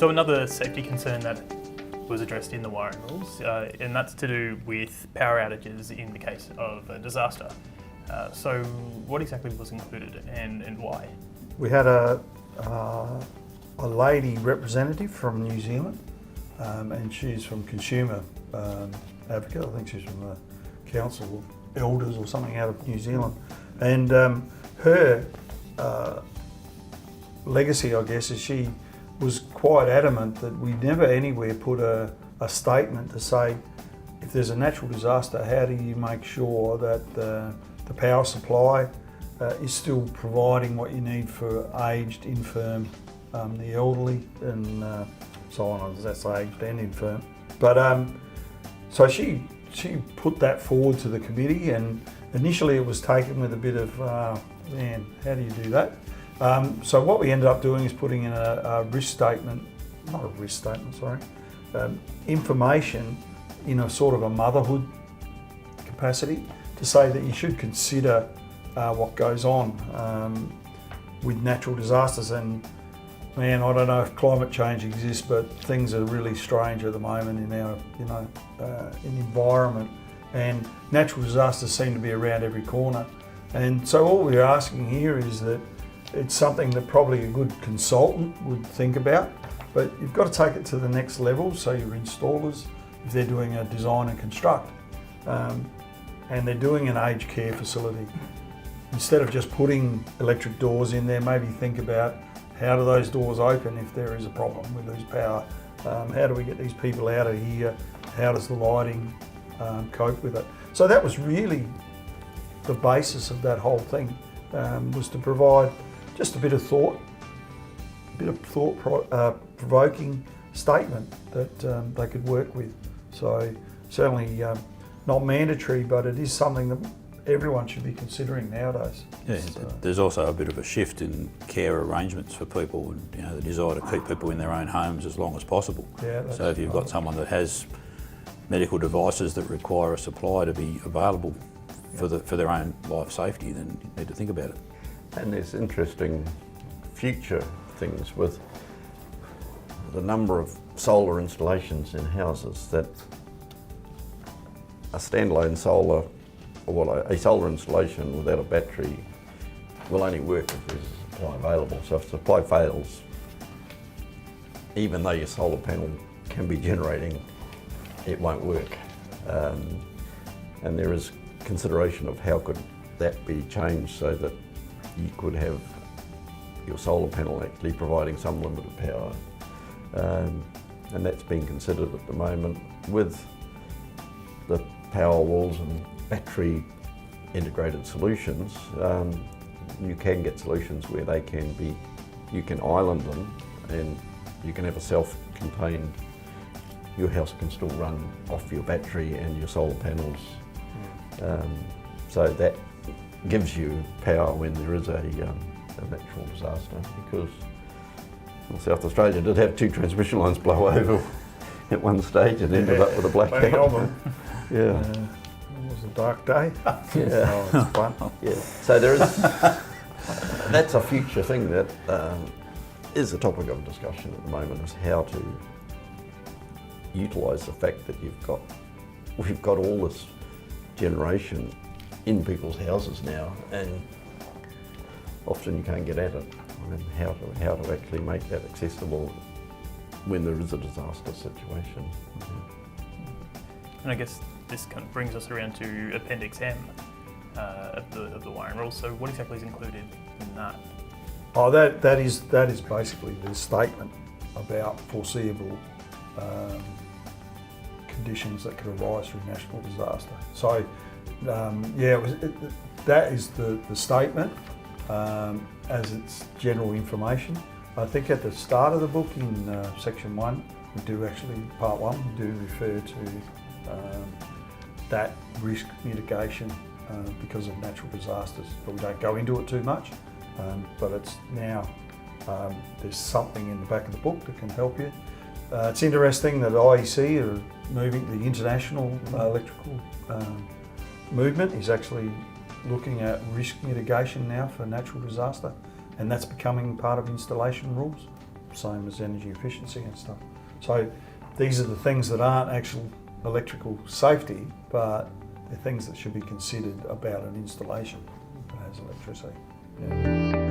So another safety concern that was addressed in the wiring rules, and that's to do with power outages in the case of a disaster. So what exactly was included and why? We had a lady representative from New Zealand, and she's from Consumer Advocate. I think she's from the Council of Elders or something out of New Zealand. And her legacy, I guess, is she was quite adamant that we never anywhere put a statement to say, if there's a natural disaster, how do you make sure that the power supply is still providing what you need for aged, infirm, the elderly, and so on. That's aged and infirm. But so she put that forward to the committee, and initially it was taken with a bit of, man, how do you do that? So what we ended up doing is putting in a risk statement, not a risk statement, sorry, information in a sort of a motherhood capacity to say that you should consider what goes on with natural disasters. And man, I don't know if climate change exists, but things are really strange at the moment in our, in environment, and natural disasters seem to be around every corner. And so all we're asking here is that it's something that probably a good consultant would think about, but you've got to take it to the next level. So your installers, if they're doing a design and construct, and they're doing an aged care facility, instead of just putting electric doors in there, maybe think about how do those doors open if there is a problem, we lose power, how do we get these people out of here, how does the lighting cope with it. So that was really the basis of that whole thing, was to provide just a bit of provoking statement that they could work with. So certainly not mandatory, but it is something that everyone should be considering nowadays. Yeah, there's also a bit of a shift in care arrangements for people, the desire to keep people in their own homes as long as possible. Yeah, so if you've got someone that has medical devices that require a supply to be available for their own life safety, then you need to think about it. And there's interesting future things with the number of solar installations in houses that a standalone solar, or a solar installation without a battery will only work if there's a supply available. So if supply fails, even though your solar panel can be generating, it won't work. And there is consideration of how could that be changed so that you could have your solar panel actually providing some limited power. And that's being considered at the moment with the power walls and battery integrated solutions. You can get solutions where they can be, you can island them and you can have a self-contained, your house can still run off your battery and your solar panels. So that gives you power when there is a natural disaster, because South Australia did have 2 transmission lines blow over at one stage and ended up with a blackout. Yeah. It was a dark day. Yeah. Oh, it's fun. Yeah. So there is, that's a future thing that is a topic of discussion at the moment, is how to utilise the fact that we've got all this generation in people's houses now, and often you can't get at it. I mean, how to actually make that accessible when there is a disaster situation. Yeah. And I guess this kind of brings us around to Appendix M of the wiring rules. So what exactly is included in that? Oh, that is basically the statement about foreseeable conditions that could arise through national disaster. So that is the statement as its general information. I think at the start of the book in section 1, we do actually, part 1, we do refer to that risk mitigation because of natural disasters, but we don't go into it too much. But it's now, there's something in the back of the book that can help you. It's interesting that IEC are moving, the international electrical movement is actually looking at risk mitigation now for natural disaster, and that's becoming part of installation rules. same as energy efficiency and stuff. So these are the things that aren't actual electrical safety, but they're things that should be considered about an installation that has electricity. Yeah.